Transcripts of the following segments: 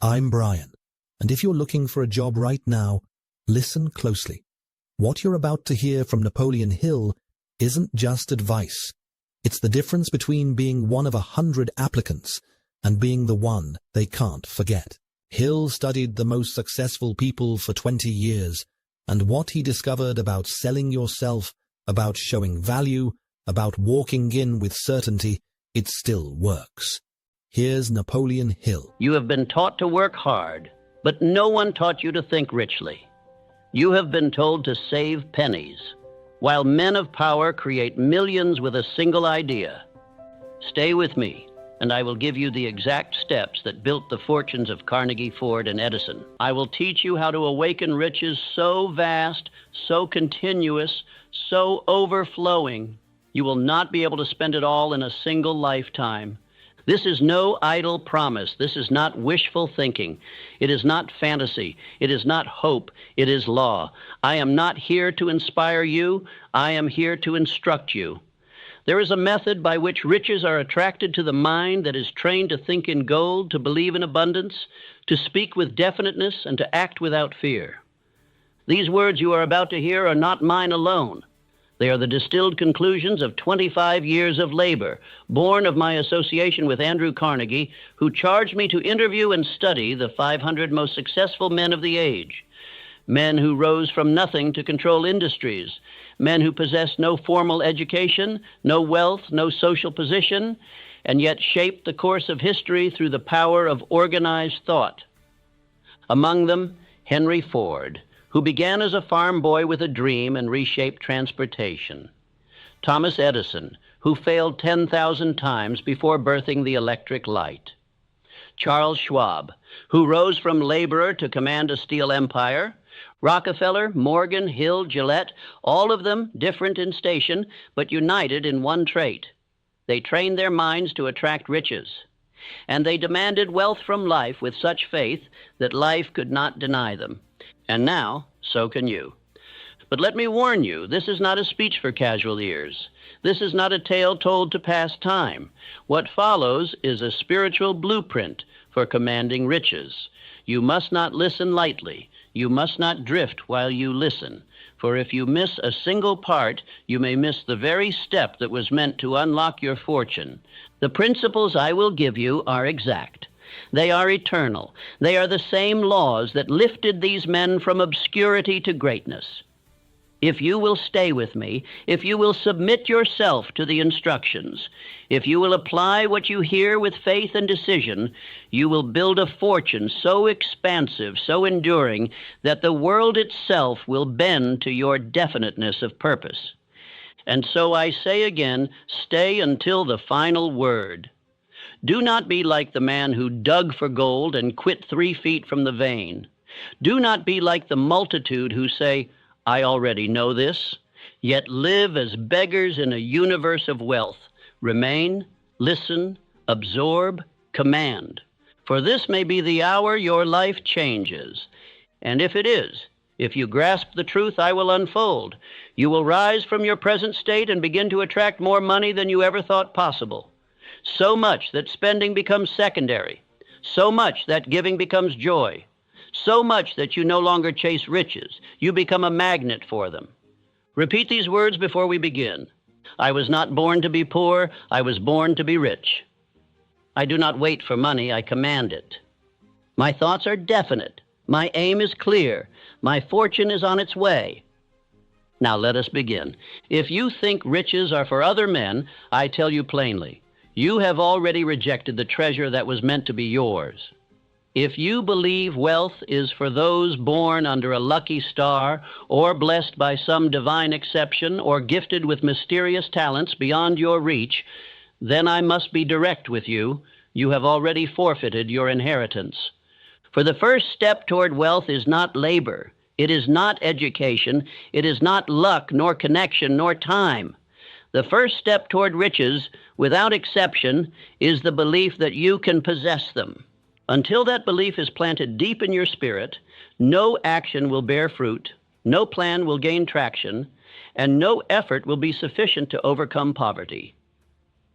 I'm Brian, and if you're looking for a job right now, listen closely. What you're about to hear from Napoleon Hill isn't just advice. It's the difference between being one of 100 applicants and being the one they can't forget. Hill studied the most successful people for 20 years, and what he discovered about selling yourself, about showing value, about walking in with certainty, it still works. Here's Napoleon Hill. You have been taught to work hard, but no one taught you to think richly. You have been told to save pennies, while men of power create millions with a single idea. Stay with me, and I will give you the exact steps that built the fortunes of Carnegie, Ford, and Edison. I will teach you how to awaken riches so vast, so continuous, so overflowing, you will not be able to spend it all in a single lifetime. This is no idle promise. This is not wishful thinking. It is not fantasy. It is not hope. It is law. I am not here to inspire you. I am here to instruct you. There is a method by which riches are attracted to the mind that is trained to think in gold, to believe in abundance, to speak with definiteness, and to act without fear. These words you are about to hear are not mine alone. They are the distilled conclusions of 25 years of labor, born of my association with Andrew Carnegie, who charged me to interview and study the 500 most successful men of the age. Men who rose from nothing to control industries, men who possessed no formal education, no wealth, no social position, and yet shaped the course of history through the power of organized thought. Among them, Henry Ford, who began as a farm boy with a dream and reshaped transportation. Thomas Edison, who failed 10,000 times before birthing the electric light. Charles Schwab, who rose from laborer to command a steel empire. Rockefeller, Morgan, Hill, Gillette, all of them different in station, but united in one trait. They trained their minds to attract riches, and they demanded wealth from life with such faith that life could not deny them. And now, so can you. But let me warn you, this is not a speech for casual ears. This is not a tale told to pass time. What follows is a spiritual blueprint for commanding riches. You must not listen lightly. You must not drift while you listen. For if you miss a single part, you may miss the very step that was meant to unlock your fortune. The principles I will give you are exact. They are eternal. They are the same laws that lifted these men from obscurity to greatness. If you will stay with me, if you will submit yourself to the instructions, if you will apply what you hear with faith and decision, you will build a fortune so expansive, so enduring, that the world itself will bend to your definiteness of purpose. And so I say again, stay until the final word. Do not be like the man who dug for gold and quit 3 feet from the vein. Do not be like the multitude who say, I already know this, yet live as beggars in a universe of wealth. Remain, listen, absorb, command. For this may be the hour your life changes. And if it is, if you grasp the truth I will unfold, you will rise from your present state and begin to attract more money than you ever thought possible. So much that spending becomes secondary, so much that giving becomes joy, so much that you no longer chase riches, you become a magnet for them. Repeat these words before we begin. I was not born to be poor, I was born to be rich. I do not wait for money, I command it. My thoughts are definite, my aim is clear, my fortune is on its way. Now let us begin. If you think riches are for other men, I tell you plainly, you have already rejected the treasure that was meant to be yours. If you believe wealth is for those born under a lucky star, or blessed by some divine exception, or gifted with mysterious talents beyond your reach, then I must be direct with you. You have already forfeited your inheritance. For the first step toward wealth is not labor. It is not education. It is not luck, nor connection, nor time. The first step toward riches, without exception, is the belief that you can possess them. Until that belief is planted deep in your spirit, no action will bear fruit, no plan will gain traction, and no effort will be sufficient to overcome poverty.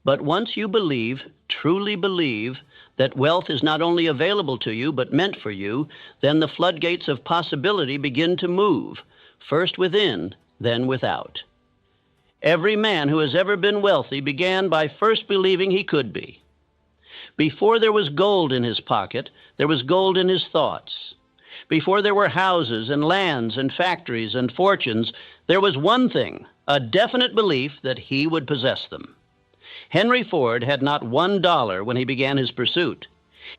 But once you believe, truly believe, that wealth is not only available to you but meant for you, then the floodgates of possibility begin to move, first within, then without. Every man who has ever been wealthy began by first believing he could be. Before there was gold in his pocket, there was gold in his thoughts. Before there were houses and lands and factories and fortunes, there was one thing, a definite belief that he would possess them. Henry Ford had not $1 when he began his pursuit.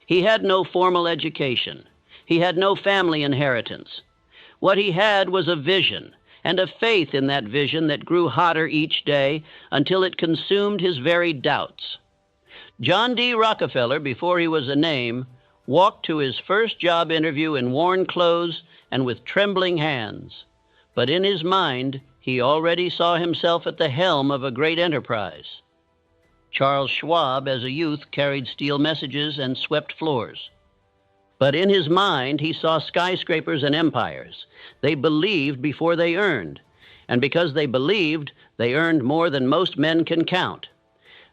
He had no formal education. He had no family inheritance. What he had was a vision, and a faith in that vision that grew hotter each day until it consumed his very doubts. John D. Rockefeller, before he was a name, walked to his first job interview in worn clothes and with trembling hands. But in his mind, he already saw himself at the helm of a great enterprise. Charles Schwab, as a youth, carried steel messages and swept floors. But in his mind, he saw skyscrapers and empires. They believed before they earned. And because they believed, they earned more than most men can count.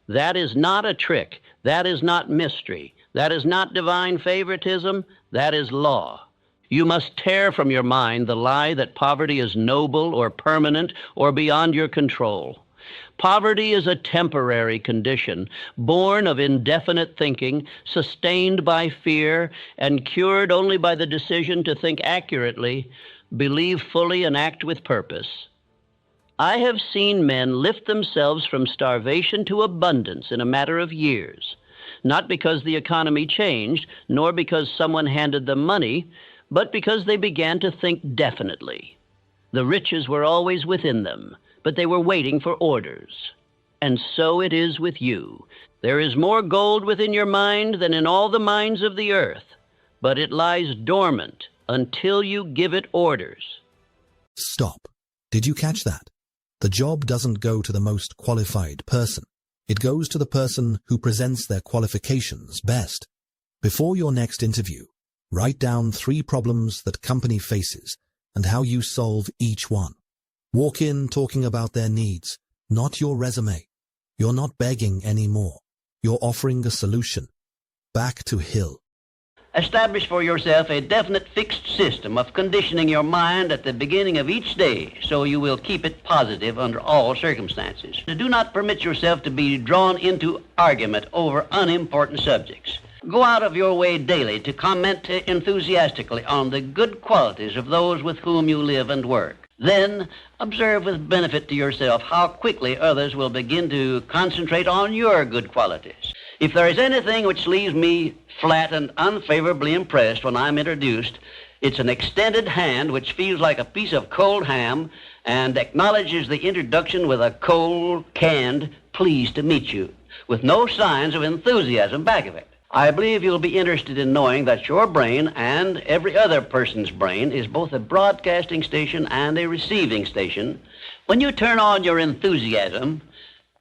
That is not a trick. That is not mystery. That is not divine favoritism. That is law. You must tear from your mind the lie that poverty is noble or permanent or beyond your control. Poverty is a temporary condition, born of indefinite thinking, sustained by fear, and cured only by the decision to think accurately, believe fully, and act with purpose. I have seen men lift themselves from starvation to abundance in a matter of years, not because the economy changed, nor because someone handed them money, but because they began to think definitely. The riches were always within them, but they were waiting for orders. And so it is with you. There is more gold within your mind than in all the mines of the earth, but it lies dormant until you give it orders. Stop. Did you catch that? The job doesn't go to the most qualified person. It goes to the person who presents their qualifications best. Before your next interview, write down 3 problems that company faces and how you solve each one. Walk in talking about their needs, not your resume. You're not begging anymore. You're offering a solution. Back to Hill. Establish for yourself a definite fixed system of conditioning your mind at the beginning of each day so you will keep it positive under all circumstances. Do not permit yourself to be drawn into argument over unimportant subjects. Go out of your way daily to comment enthusiastically on the good qualities of those with whom you live and work. Then observe with benefit to yourself how quickly others will begin to concentrate on your good qualities. If there is anything which leaves me flat and unfavorably impressed when I'm introduced, it's an extended hand which feels like a piece of cold ham and acknowledges the introduction with a cold, canned, pleased to meet you, with no signs of enthusiasm back of it. I believe you'll be interested in knowing that your brain and every other person's brain is both a broadcasting station and a receiving station. When you turn on your enthusiasm,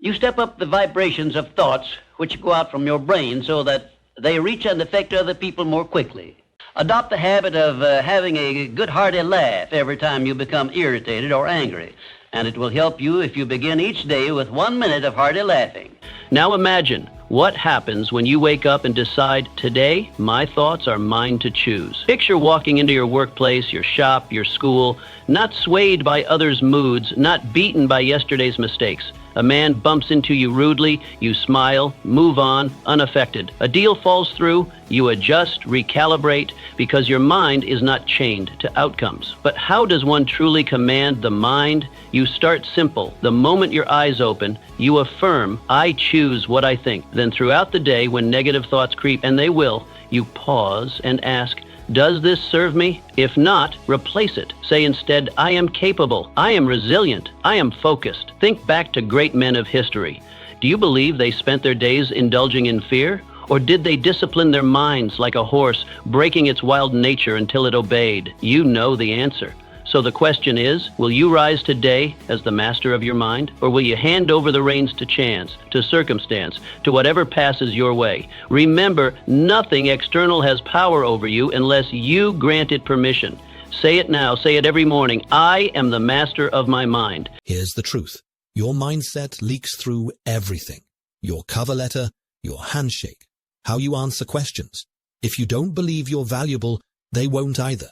you step up the vibrations of thoughts which go out from your brain so that they reach and affect other people more quickly. Adopt the habit of having a good hearty laugh every time you become irritated or angry, and it will help you if you begin each day with 1 minute of hearty laughing. Now imagine what happens when you wake up and decide, today, my thoughts are mine to choose. Picture walking into your workplace, your shop, your school, not swayed by others' moods, not beaten by yesterday's mistakes. A man bumps into you rudely, you smile, move on, unaffected. A deal falls through, you adjust, recalibrate, because your mind is not chained to outcomes. But how does one truly command the mind? You start simple. The moment your eyes open, you affirm, I choose what I think. Then throughout the day, when negative thoughts creep, and they will, you pause and ask, does this serve me? If not, replace it. Say instead, I am capable, I am resilient, I am focused. Think back to great men of history. Do you believe they spent their days indulging in fear? Or did they discipline their minds like a horse, breaking its wild nature until it obeyed? You know the answer. So the question is, will you rise today as the master of your mind? Or will you hand over the reins to chance, to circumstance, to whatever passes your way? Remember, nothing external has power over you unless you grant it permission. Say it now, say it every morning. I am the master of my mind. Here's the truth. Your mindset leaks through everything. your cover letter, your handshake, how you answer questions. If you don't believe you're valuable, they won't either.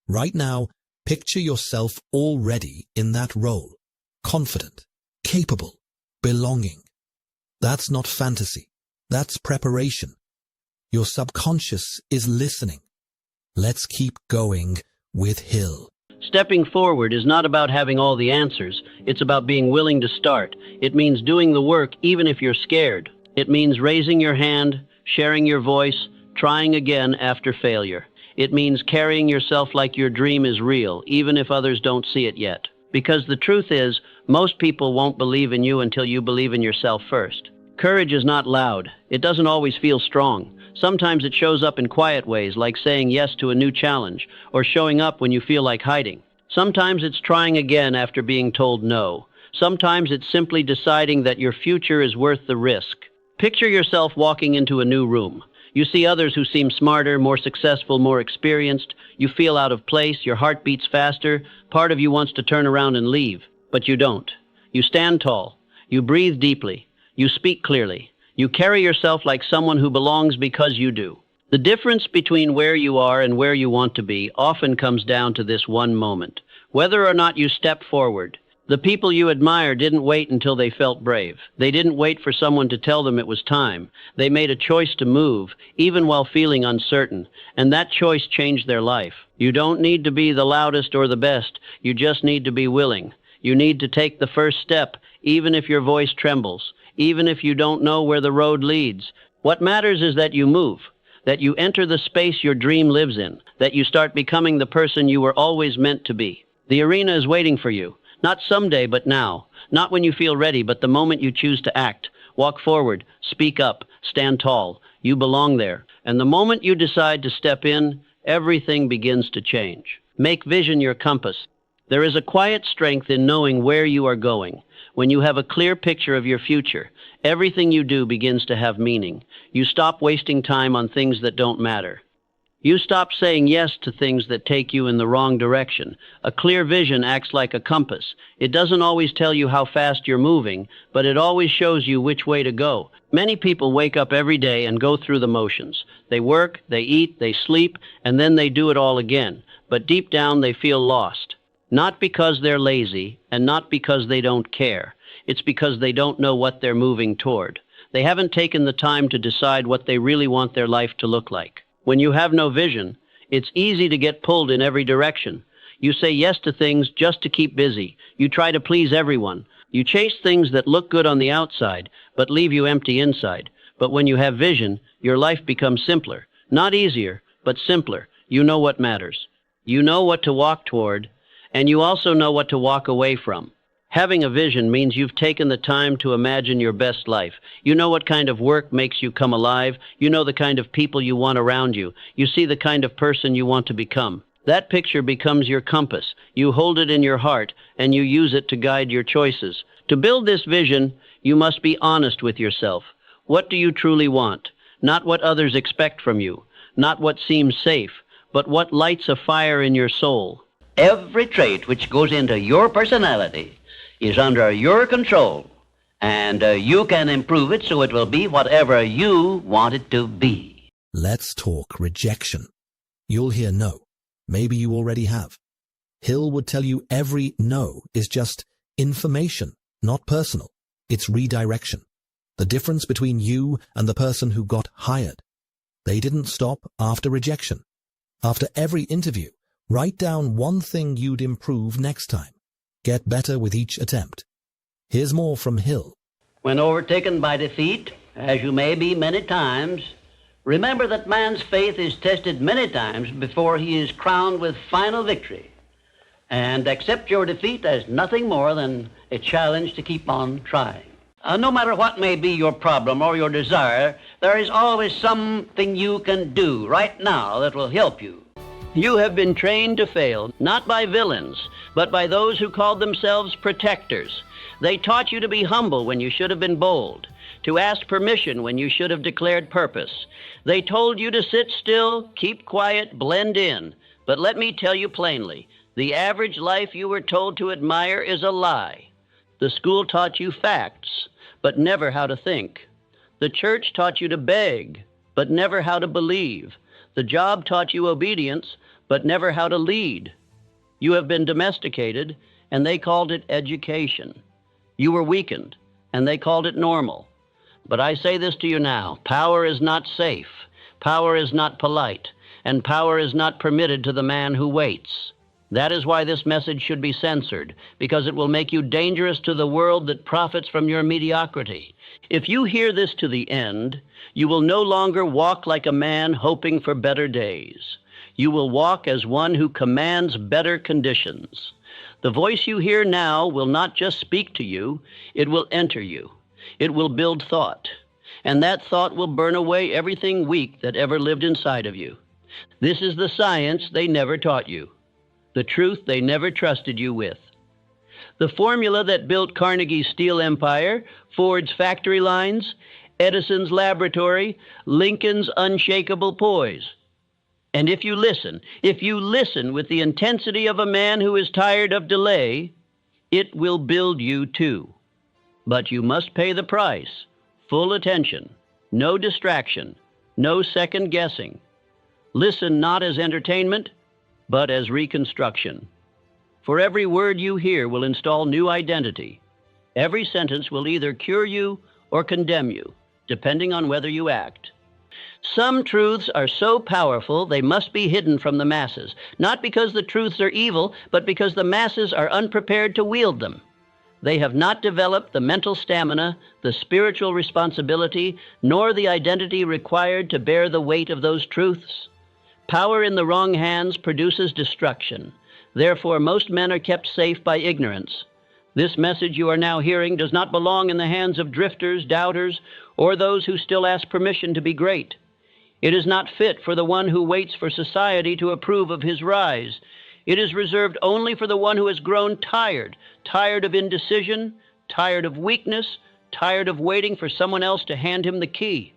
Right now, picture yourself already in that role. Confident, capable, belonging. That's not fantasy. That's preparation. Your subconscious is listening. Let's keep going with Hill. Stepping forward is not about having all the answers. It's about being willing to start. It means doing the work even if you're scared. It means raising your hand, sharing your voice, trying again after failure. It means carrying yourself like your dream is real, even if others don't see it yet. Because the truth is, most people won't believe in you until you believe in yourself first. Courage is not loud. It doesn't always feel strong. Sometimes it shows up in quiet ways, like saying yes to a new challenge, or showing up when you feel like hiding. Sometimes it's trying again after being told no. Sometimes it's simply deciding that your future is worth the risk. Picture yourself walking into a new room. You see others who seem smarter, more successful, more experienced. You feel out of place, your heart beats faster. Part of you wants to turn around and leave, but you don't. You stand tall. You breathe deeply. You speak clearly. You carry yourself like someone who belongs because you do. The difference between where you are and where you want to be often comes down to this one moment. Whether or not you step forward. The people you admire didn't wait until they felt brave. They didn't wait for someone to tell them it was time. They made a choice to move, even while feeling uncertain, and that choice changed their life. You don't need to be the loudest or the best. You just need to be willing. You need to take the first step, even if your voice trembles, even if you don't know where the road leads. What matters is that you move, that you enter the space your dream lives in, that you start becoming the person you were always meant to be. The arena is waiting for you. Not someday, but now. Not when you feel ready, but the moment you choose to act. Walk forward, speak up, stand tall. You belong there. And the moment you decide to step in, everything begins to change. Make vision your compass. There is a quiet strength in knowing where you are going. When you have a clear picture of your future, everything you do begins to have meaning. You stop wasting time on things that don't matter. You stop saying yes to things that take you in the wrong direction. A clear vision acts like a compass. It doesn't always tell you how fast you're moving, but it always shows you which way to go. Many people wake up every day and go through the motions. They work, they eat, they sleep, and then they do it all again. But deep down they feel lost. Not because they're lazy, and not because they don't care. It's because they don't know what they're moving toward. They haven't taken the time to decide what they really want their life to look like. When you have no vision, it's easy to get pulled in every direction. You say yes to things just to keep busy. You try to please everyone. You chase things that look good on the outside, but leave you empty inside. But when you have vision, your life becomes simpler. Not easier, but simpler. You know what matters. You know what to walk toward, and you also know what to walk away from. Having a vision means you've taken the time to imagine your best life. You know what kind of work makes you come alive. You know the kind of people you want around you. You see the kind of person you want to become. That picture becomes your compass. You hold it in your heart, and you use it to guide your choices. To build this vision, you must be honest with yourself. What do you truly want? Not what others expect from you. Not what seems safe, but what lights a fire in your soul. Every trait which goes into your personality is under your control, and you can improve it so it will be whatever you want it to be. Let's talk rejection. You'll hear no. Maybe you already have. Hill would tell you every no is just information, not personal. It's redirection. The difference between you and the person who got hired. They didn't stop after rejection. After every interview, write down one thing you'd improve next time. Get better with each attempt. Here's more from Hill. When overtaken by defeat, as you may be many times, remember that man's faith is tested many times before he is crowned with final victory. And accept your defeat as nothing more than a challenge to keep on trying. No matter what may be your problem or your desire, there is always something you can do right now that will help you. You have been trained to fail, not by villains, but by those who called themselves protectors. They taught you to be humble when you should have been bold, to ask permission when you should have declared purpose. They told you to sit still, keep quiet, blend in. But let me tell you plainly, the average life you were told to admire is a lie. The school taught you facts, but never how to think. The church taught you to beg, but never how to believe. The job taught you obedience, but never how to lead. You have been domesticated, and they called it education. You were weakened, and they called it normal. But I say this to you now, power is not safe, power is not polite, and power is not permitted to the man who waits. That is why this message should be censored, because it will make you dangerous to the world that profits from your mediocrity. If you hear this to the end, you will no longer walk like a man hoping for better days. You will walk as one who commands better conditions. The voice you hear now will not just speak to you, it will enter you. It will build thought, and that thought will burn away everything weak that ever lived inside of you. This is the science they never taught you, the truth they never trusted you with. The formula that built Carnegie's steel empire, Ford's factory lines, Edison's laboratory, Lincoln's unshakable poise. And if you listen with the intensity of a man who is tired of delay, it will build you too. But you must pay the price. Full attention, no distraction, no second guessing. Listen not as entertainment, but as reconstruction. For every word you hear will install new identity. Every sentence will either cure you or condemn you, depending on whether you act. Some truths are so powerful they must be hidden from the masses, not because the truths are evil, but because the masses are unprepared to wield them. They have not developed the mental stamina, the spiritual responsibility, nor the identity required to bear the weight of those truths. Power in the wrong hands produces destruction. Therefore, most men are kept safe by ignorance. This message you are now hearing does not belong in the hands of drifters, doubters, or those who still ask permission to be great. It is not fit for the one who waits for society to approve of his rise. It is reserved only for the one who has grown tired of indecision, tired of weakness, tired of waiting for someone else to hand him the key.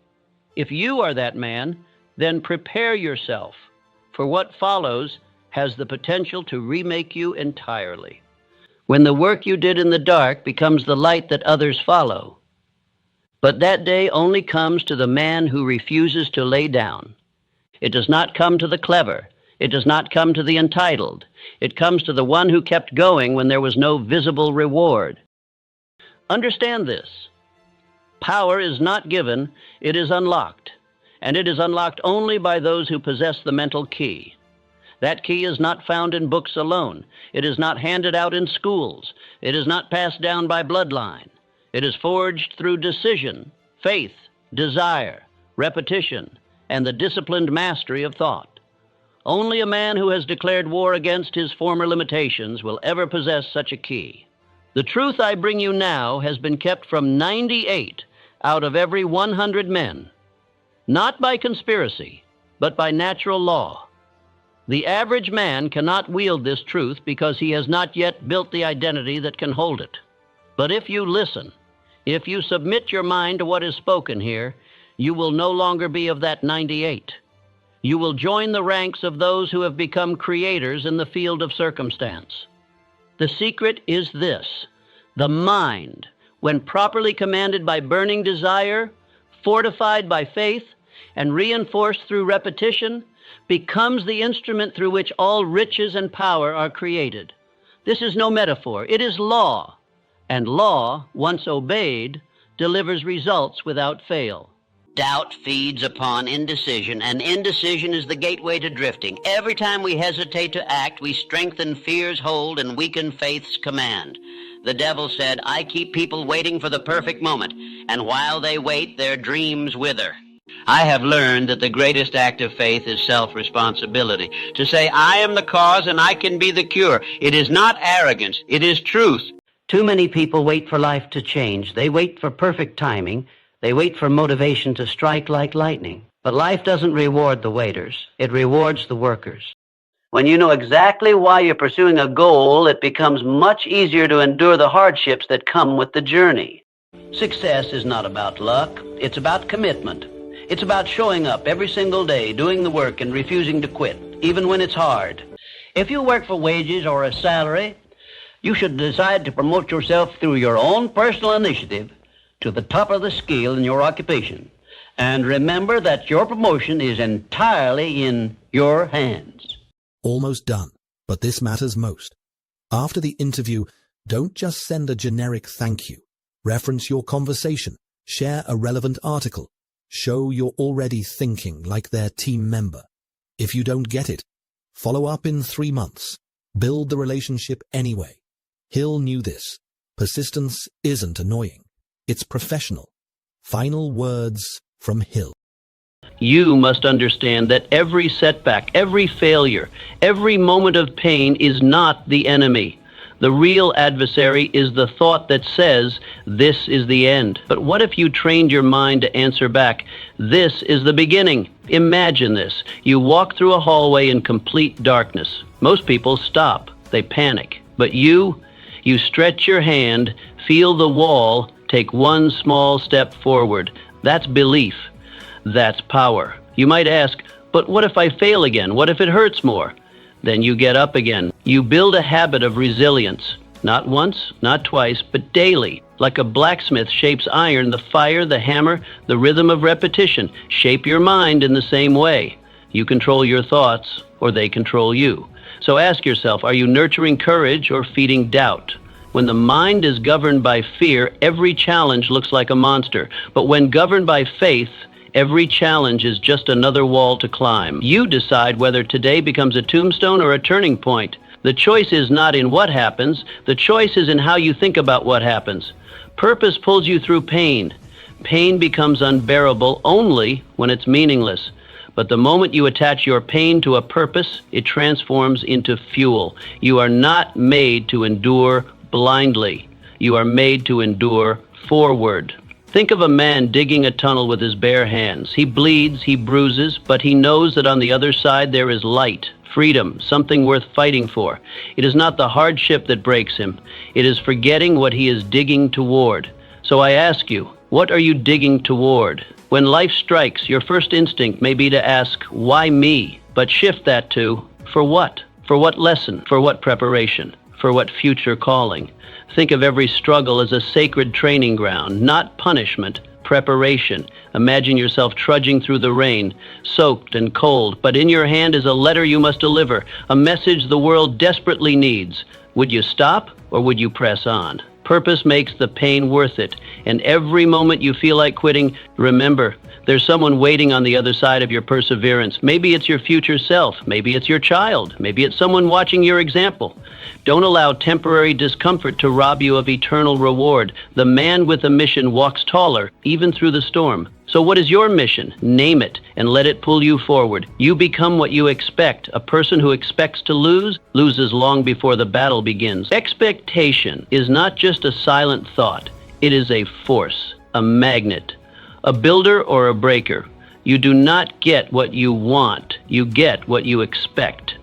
If you are that man, then prepare yourself, for what follows has the potential to remake you entirely. When the work you did in the dark becomes the light that others follow. But that day only comes to the man who refuses to lay down. It does not come to the clever. It does not come to the entitled. It comes to the one who kept going when there was no visible reward. Understand this. Power is not given, it is unlocked. And it is unlocked only by those who possess the mental key. That key is not found in books alone. It is not handed out in schools. It is not passed down by bloodline. It is forged through decision, faith, desire, repetition, and the disciplined mastery of thought. Only a man who has declared war against his former limitations will ever possess such a key. The truth I bring you now has been kept from 98 out of every 100 men, not by conspiracy, but by natural law. The average man cannot wield this truth because he has not yet built the identity that can hold it. But if you listen, if you submit your mind to what is spoken here, you will no longer be of that 98. You will join the ranks of those who have become creators in the field of circumstance. The secret is this: the mind, when properly commanded by burning desire, fortified by faith, and reinforced through repetition, becomes the instrument through which all riches and power are created. This is no metaphor, it is law. And law, once obeyed, delivers results without fail. Doubt feeds upon indecision, and indecision is the gateway to drifting. Every time we hesitate to act, we strengthen fear's hold and weaken faith's command. The devil said, "I keep people waiting for the perfect moment, and while they wait, their dreams wither." I have learned that the greatest act of faith is self-responsibility. To say, I am the cause and I can be the cure. It is not arrogance, it is truth. Too many people wait for life to change. They wait for perfect timing. They wait for motivation to strike like lightning. But life doesn't reward the waiters. It rewards the workers. When you know exactly why you're pursuing a goal, it becomes much easier to endure the hardships that come with the journey. Success is not about luck. It's about commitment. It's about showing up every single day, doing the work and refusing to quit, even when it's hard. If you work for wages or a salary, you should decide to promote yourself through your own personal initiative, to the top of the scale in your occupation. And remember that your promotion is entirely in your hands. Almost done, but this matters most. After the interview, don't just send a generic thank you. Reference your conversation, share a relevant article, show you're already thinking like their team member. If you don't get it, follow up in 3 months. Build the relationship anyway. Hill knew this. Persistence isn't annoying. It's professional. Final words from Hill. You must understand that every setback, every failure, every moment of pain is not the enemy. The real adversary is the thought that says, this is the end. But what if you trained your mind to answer back, this is the beginning? Imagine this. You walk through a hallway in complete darkness. Most people stop. They panic. But you stretch your hand, feel the wall, take one small step forward. That's belief. That's power. You might ask, but what if I fail again? What if it hurts more? Then you get up again. You build a habit of resilience. Not once, not twice, but daily. Like a blacksmith shapes iron, the fire, the hammer, the rhythm of repetition. Shape your mind in the same way. You control your thoughts, or they control you. So ask yourself, are you nurturing courage or feeding doubt? When the mind is governed by fear, every challenge looks like a monster. But when governed by faith, every challenge is just another wall to climb. You decide whether today becomes a tombstone or a turning point. The choice is not in what happens. The choice is in how you think about what happens. Purpose pulls you through pain. Pain becomes unbearable only when it's meaningless. But the moment you attach your pain to a purpose, it transforms into fuel. You are not made to endure blindly. You are made to endure forward. Think of a man digging a tunnel with his bare hands. He bleeds, he bruises, but he knows that on the other side there is light, freedom, something worth fighting for. It is not the hardship that breaks him. It is forgetting what he is digging toward. So I ask you, what are you digging toward? When life strikes, your first instinct may be to ask, why me? But shift that to, for what? For what lesson? For what preparation? For what future calling? Think of every struggle as a sacred training ground, not punishment, preparation. Imagine yourself trudging through the rain, soaked and cold, but in your hand is a letter you must deliver, a message the world desperately needs. Would you stop or would you press on? Purpose makes the pain worth it, and every moment you feel like quitting, remember, there's someone waiting on the other side of your perseverance. Maybe it's your future self. Maybe it's your child. Maybe it's someone watching your example. Don't allow temporary discomfort to rob you of eternal reward. The man with a mission walks taller, even through the storm. So what is your mission? Name it and let it pull you forward. You become what you expect. A person who expects to lose, loses long before the battle begins. Expectation is not just a silent thought. It is a force, a magnet, a builder or a breaker. You do not get what you want. You get what you expect.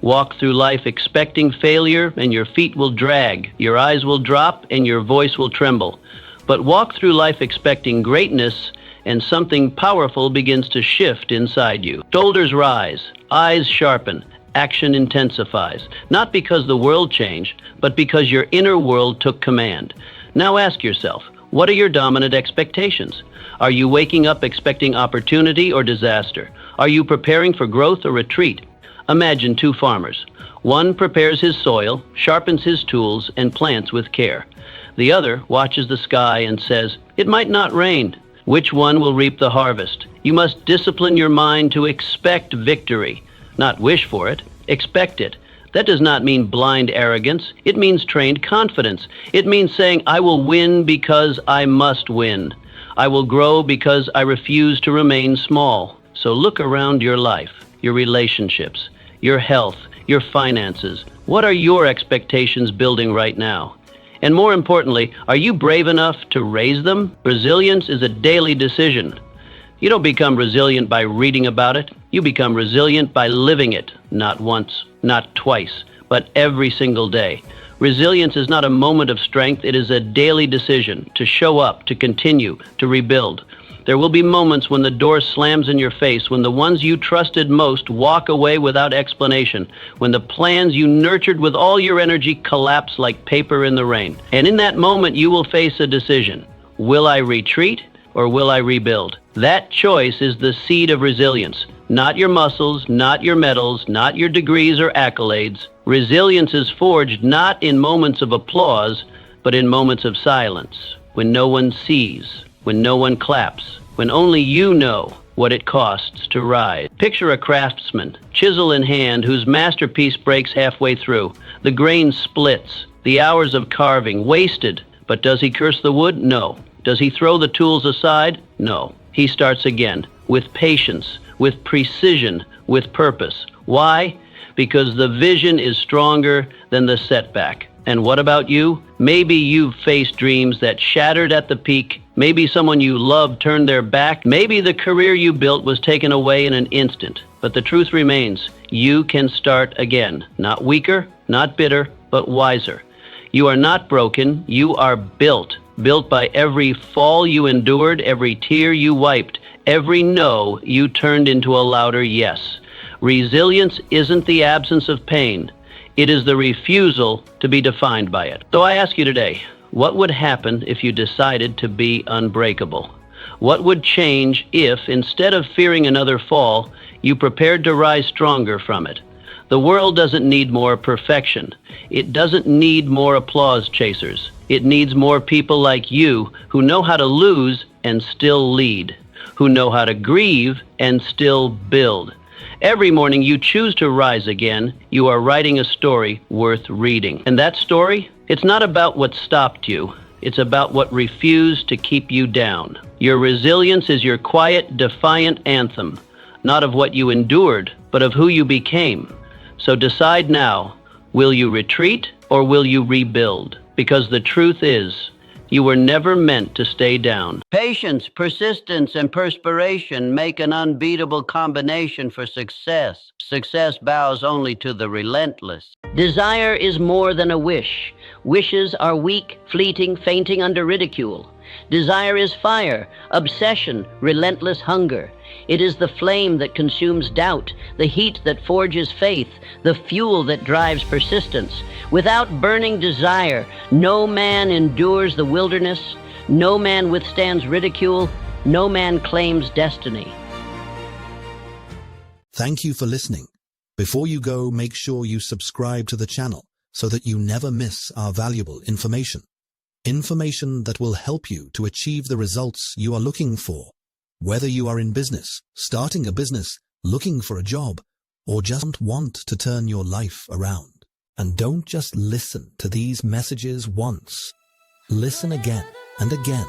Walk through life expecting failure and your feet will drag, your eyes will drop and your voice will tremble. But walk through life expecting greatness and something powerful begins to shift inside you. Shoulders rise, eyes sharpen, action intensifies. Not because the world changed, but because your inner world took command. Now ask yourself, what are your dominant expectations? Are you waking up expecting opportunity or disaster? Are you preparing for growth or retreat? Imagine two farmers. One prepares his soil, sharpens his tools, and plants with care. The other watches the sky and says, it might not rain. Which one will reap the harvest? You must discipline your mind to expect victory, not wish for it, expect it. That does not mean blind arrogance. It means trained confidence. It means saying, I will win because I must win. I will grow because I refuse to remain small. So look around your life, your relationships, your health, your finances. What are your expectations building right now? And more importantly, are you brave enough to raise them? Resilience is a daily decision. You don't become resilient by reading about it. You become resilient by living it, not once, not twice, but every single day. Resilience is not a moment of strength. It is a daily decision to show up, to continue, to rebuild. There will be moments when the door slams in your face, when the ones you trusted most walk away without explanation, when the plans you nurtured with all your energy collapse like paper in the rain. And in that moment, you will face a decision. Will I retreat or will I rebuild? That choice is the seed of resilience. Not your muscles, not your medals, not your degrees or accolades. Resilience is forged not in moments of applause, but in moments of silence, when no one sees, when no one claps, when only you know what it costs to rise. Picture a craftsman, chisel in hand, whose masterpiece breaks halfway through. The grain splits, the hours of carving wasted. But does he curse the wood? No. Does he throw the tools aside? No. He starts again, with patience, with precision, with purpose. Why? Because the vision is stronger than the setback. And what about you? Maybe you've faced dreams that shattered at the peak. Maybe someone you loved turned their back. Maybe the career you built was taken away in an instant. But the truth remains, you can start again. Not weaker, not bitter, but wiser. You are not broken, you are built. Built by every fall you endured, every tear you wiped, every no you turned into a louder yes. Resilience isn't the absence of pain. It is the refusal to be defined by it. So I ask you today, what would happen if you decided to be unbreakable? What would change if, instead of fearing another fall, you prepared to rise stronger from it? The world doesn't need more perfection. It doesn't need more applause chasers. It needs more people like you who know how to lose and still lead, who know how to grieve and still build. Every morning you choose to rise again, you are writing a story worth reading. And that story, it's not about what stopped you. It's about what refused to keep you down. Your resilience is your quiet, defiant anthem, not of what you endured, but of who you became. So decide now, will you retreat or will you rebuild? Because the truth is, you were never meant to stay down. Patience, persistence, and perspiration make an unbeatable combination for success. Success bows only to the relentless. Desire is more than a wish. Wishes are weak, fleeting, fainting under ridicule. Desire is fire, obsession, relentless hunger. It is the flame that consumes doubt, the heat that forges faith, the fuel that drives persistence. Without burning desire, no man endures the wilderness, no man withstands ridicule, no man claims destiny. Thank you for listening. Before you go, make sure you subscribe to the channel so that you never miss our valuable information. Information that will help you to achieve the results you are looking for. Whether you are in business, starting a business, looking for a job, or just want to turn your life around. And don't just listen to these messages once. Listen again and again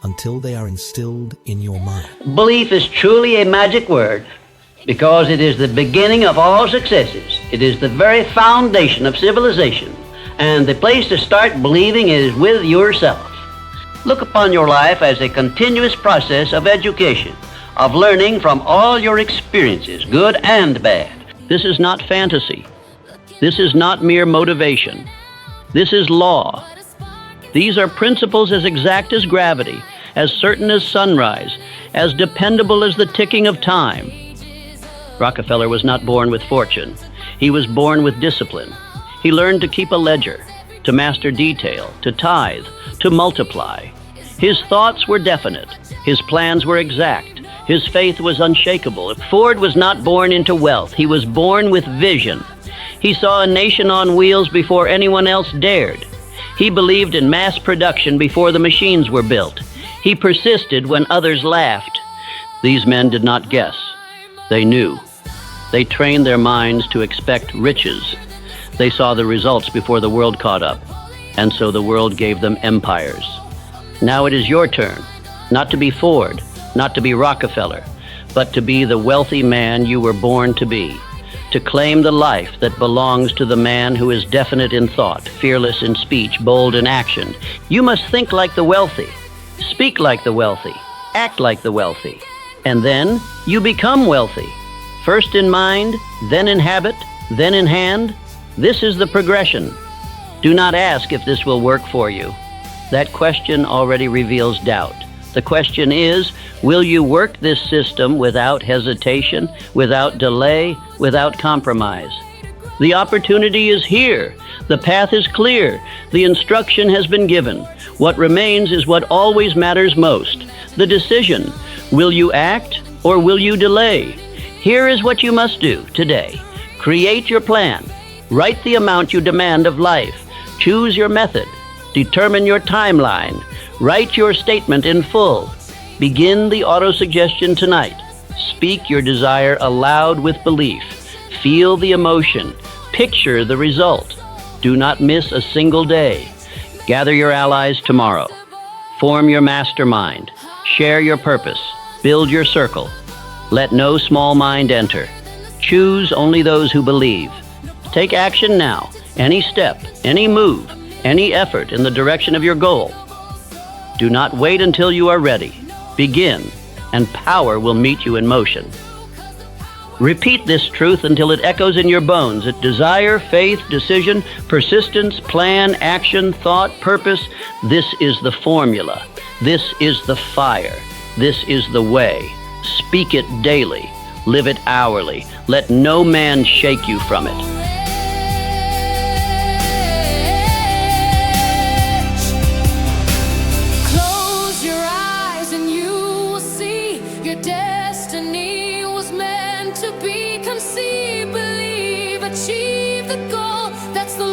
until they are instilled in your mind. Belief is truly a magic word because it is the beginning of all successes. It is the very foundation of civilization. And the place to start believing is with yourself. Look upon your life as a continuous process of education, of learning from all your experiences, good and bad. This is not fantasy. This is not mere motivation. This is law. These are principles as exact as gravity, as certain as sunrise, as dependable as the ticking of time. Rockefeller was not born with fortune. He was born with discipline. He learned to keep a ledger, to master detail, to tithe, to multiply. His thoughts were definite. His plans were exact. His faith was unshakable. Ford was not born into wealth. He was born with vision. He saw a nation on wheels before anyone else dared. He believed in mass production before the machines were built. He persisted when others laughed. These men did not guess. They knew. They trained their minds to expect riches. They saw the results before the world caught up, and so the world gave them empires. Now it is your turn, not to be Ford, not to be Rockefeller, but to be the wealthy man you were born to be, to claim the life that belongs to the man who is definite in thought, fearless in speech, bold in action. You must think like the wealthy, speak like the wealthy, act like the wealthy, and then you become wealthy. First in mind, then in habit, then in hand. This is the progression. Do not ask if this will work for you. That question already reveals doubt. The question is, will you work this system without hesitation, without delay, without compromise? The opportunity is here. The path is clear. The instruction has been given. What remains is what always matters most, the decision. Will you act or will you delay? Here is what you must do today. Create your plan. Write the amount you demand of life. Choose your method. Determine your timeline. Write your statement in full. Begin the autosuggestion tonight. Speak your desire aloud with belief. Feel the emotion. Picture the result. Do not miss a single day. Gather your allies tomorrow. Form your mastermind. Share your purpose. Build your circle. Let no small mind enter. Choose only those who believe. Take action now. Any step, any move, any effort in the direction of your goal. Do not wait until you are ready. Begin, and power will meet you in motion. Repeat this truth until it echoes in your bones. Desire, faith, decision, persistence, plan, action, thought, purpose. This is the formula. This is the fire. This is the way. Speak it daily. Live it hourly. Let no man shake you from it. Close your eyes and you will see your destiny was meant to be conceived. Believe, achieve the goal. That's the